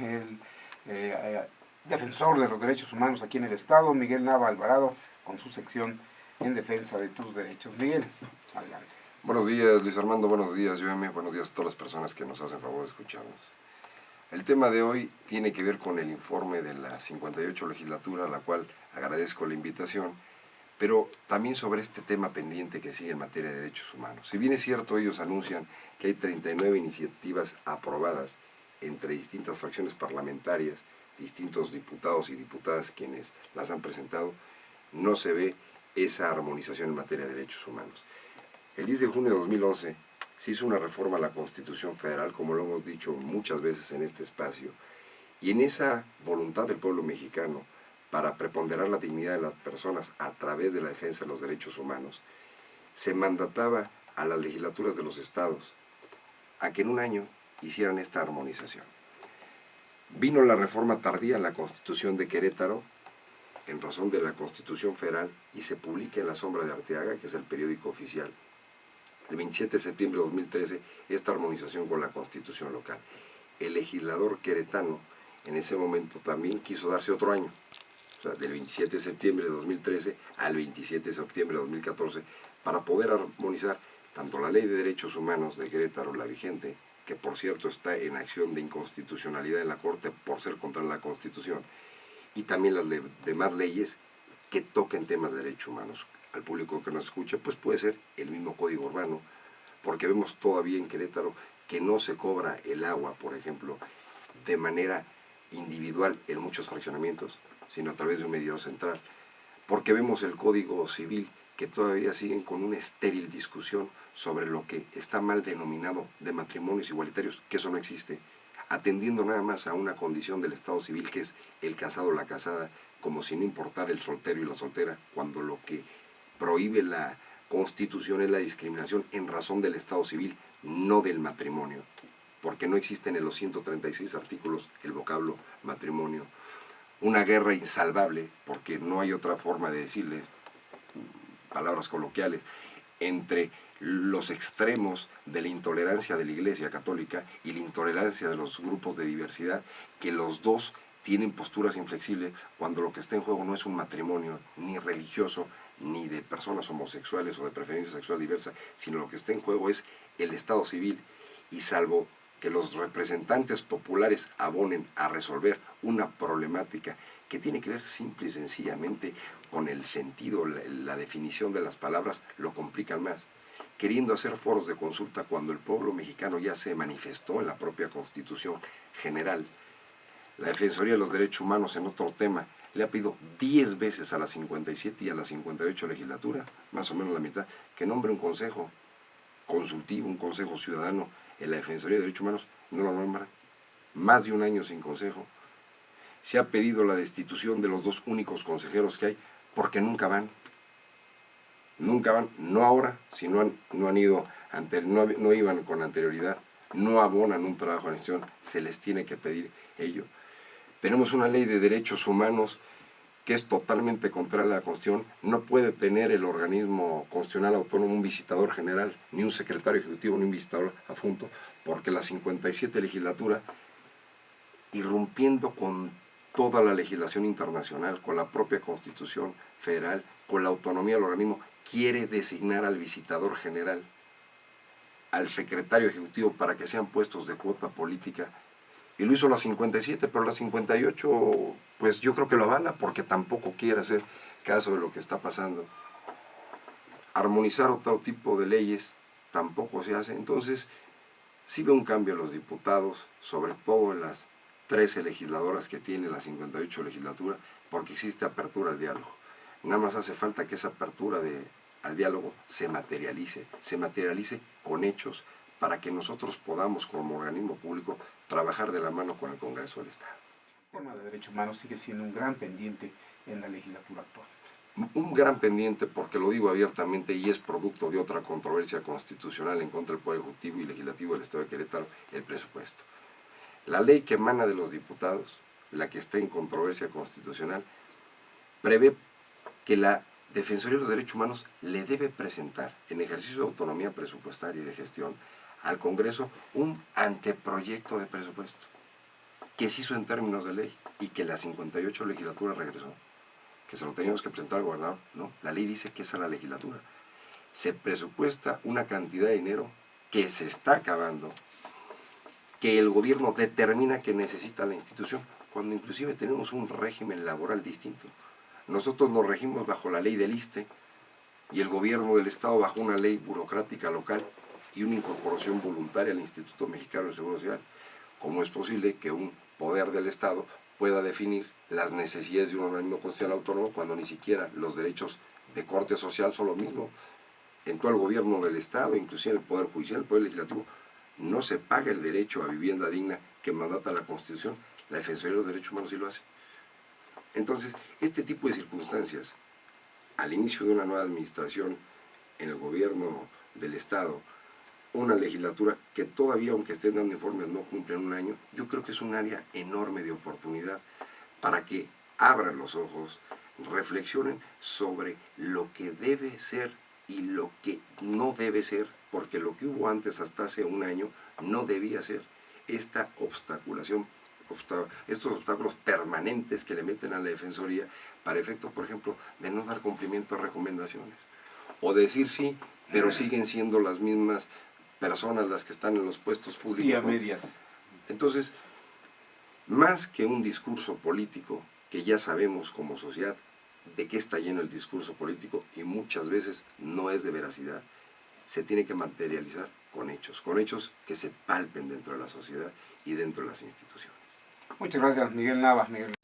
el defensor de los derechos humanos aquí en el Estado, Miguel Nava Alvarado, con su sección en defensa de tus derechos. Miguel, adelante. Buenos días, Luis Armando, buenos días, Yoemi, buenos días a todas las personas que nos hacen favor de escucharnos. El tema de hoy tiene que ver con el informe de la 58 legislatura, a la cual agradezco la invitación, pero también sobre este tema pendiente que sigue en materia de derechos humanos. Si bien es cierto, ellos anuncian que hay 39 iniciativas aprobadas entre distintas fracciones parlamentarias, distintos diputados y diputadas quienes las han presentado, no se ve esa armonización en materia de derechos humanos. El 10 de junio de 2011 se hizo una reforma a la Constitución Federal, como lo hemos dicho muchas veces en este espacio, y en esa voluntad del pueblo mexicano para preponderar la dignidad de las personas a través de la defensa de los derechos humanos, se mandataba a las legislaturas de los estados a que en un año hicieran esta armonización. Vino la reforma tardía a la Constitución de Querétaro, en razón de la Constitución Federal, y se publica en La Sombra de Arteaga, que es el periódico oficial, el 27 de septiembre de 2013, esta armonización con la Constitución local. El legislador queretano en ese momento también quiso darse otro año, o sea, del 27 de septiembre de 2013 al 27 de septiembre de 2014, para poder armonizar tanto la Ley de Derechos Humanos de Querétaro, la vigente, que por cierto está en acción de inconstitucionalidad en la Corte por ser contra la Constitución, y también las demás leyes que toquen temas de derechos humanos. Al público que nos escucha, pues puede ser el mismo Código Urbano, porque vemos todavía en Querétaro que no se cobra el agua, por ejemplo, de manera individual en muchos fraccionamientos, sino a través de un medidor central, porque vemos el Código Civil que todavía siguen con una estéril discusión sobre lo que está mal denominado de matrimonios igualitarios, que eso no existe, atendiendo nada más a una condición del Estado civil que es el casado o la casada, como si no importara el soltero y la soltera, cuando lo que prohíbe la Constitución es la discriminación en razón del Estado civil, no del matrimonio, porque no existen en los 136 artículos el vocablo matrimonio. Una guerra insalvable, porque no hay otra forma de decirle, palabras coloquiales, entre los extremos de la intolerancia de la Iglesia Católica y la intolerancia de los grupos de diversidad, que los dos tienen posturas inflexibles cuando lo que está en juego no es un matrimonio ni religioso, ni de personas homosexuales o de preferencia sexual diversa, sino lo que está en juego es el Estado civil, y salvo que los representantes populares abonen a resolver una problemática que tiene que ver simple y sencillamente con el sentido, la definición de las palabras, lo complican más, queriendo hacer foros de consulta cuando el pueblo mexicano ya se manifestó en la propia Constitución General. La Defensoría de los Derechos Humanos, en otro tema, le ha pedido 10 veces a la 57 y a la 58 legislatura, más o menos la mitad, que nombre un consejo consultivo, un consejo ciudadano en la Defensoría de Derechos Humanos. No lo nombra, más de un año sin consejo. Se ha pedido la destitución de los dos únicos consejeros que hay, porque nunca van, no ahora, si no han ido, no iban con anterioridad, no abonan un trabajo en gestión, se les tiene que pedir ello. Tenemos una ley de derechos humanos que es totalmente contraria a la Constitución. No puede tener el organismo constitucional autónomo un visitador general, ni un secretario ejecutivo, ni un visitador adjunto, porque la 57 legislatura, irrumpiendo con toda la legislación internacional, con la propia Constitución Federal, con la autonomía del organismo, quiere designar al visitador general, al secretario ejecutivo, para que sean puestos de cuota política. Y lo hizo la 57, pero la 58, pues yo creo que lo avala, porque tampoco quiere hacer caso de lo que está pasando. Armonizar otro tipo de leyes tampoco se hace. Entonces, sí veo un cambio en los diputados, sobre todo en las 13 legisladoras que tiene la 58 legislatura, porque existe apertura al diálogo. Nada más hace falta que esa apertura al diálogo se materialice con hechos, para que nosotros podamos, como organismo público, trabajar de la mano con el Congreso del Estado. El tema de derechos humanos sigue siendo un gran pendiente en la legislatura actual. Un gran pendiente, porque lo digo abiertamente, y es producto de otra controversia constitucional en contra del Poder Ejecutivo y Legislativo del Estado de Querétaro, el presupuesto. La ley que emana de los diputados, la que está en controversia constitucional, prevé que la Defensoría de los Derechos Humanos le debe presentar, en ejercicio de autonomía presupuestaria y de gestión, al Congreso un anteproyecto de presupuesto. que se hizo en términos de ley y que la 58 legislatura regresó, que se lo teníamos que presentar al gobernador. No, la ley dice que esa es la legislatura. Se presupuesta una cantidad de dinero que se está acabando, que el gobierno determina que necesita la institución, cuando inclusive tenemos un régimen laboral distinto. Nosotros nos regimos bajo la ley del ISSSTE y el gobierno del Estado bajo una ley burocrática local y una incorporación voluntaria al Instituto Mexicano del Seguro Social. ¿Cómo es posible que un poder del Estado pueda definir las necesidades de un organismo constitucional autónomo cuando ni siquiera los derechos de corte social son lo mismo? En todo el gobierno del Estado, inclusive el Poder Judicial, el Poder Legislativo, no se paga el derecho a vivienda digna que mandata la Constitución. La Defensoría de los Derechos Humanos sí lo hace. Entonces, este tipo de circunstancias, al inicio de una nueva administración en el gobierno del Estado, una legislatura que todavía, aunque estén dando informes, no cumplen un año, yo creo que es un área enorme de oportunidad para que abran los ojos, reflexionen sobre lo que debe ser y lo que no debe ser, porque lo que hubo antes hasta hace un año no debía ser. Esta obstaculación, estos obstáculos permanentes que le meten a la Defensoría para efecto, por ejemplo, de no dar cumplimiento a recomendaciones, o decir sí, pero siguen siendo las mismas personas las que están en los puestos públicos. Sí, a medias. Entonces, más que un discurso político, que ya sabemos como sociedad de qué está lleno el discurso político y muchas veces no es de veracidad, se tiene que materializar con hechos que se palpen dentro de la sociedad y dentro de las instituciones. Muchas gracias, Miguel Nava. Miguel.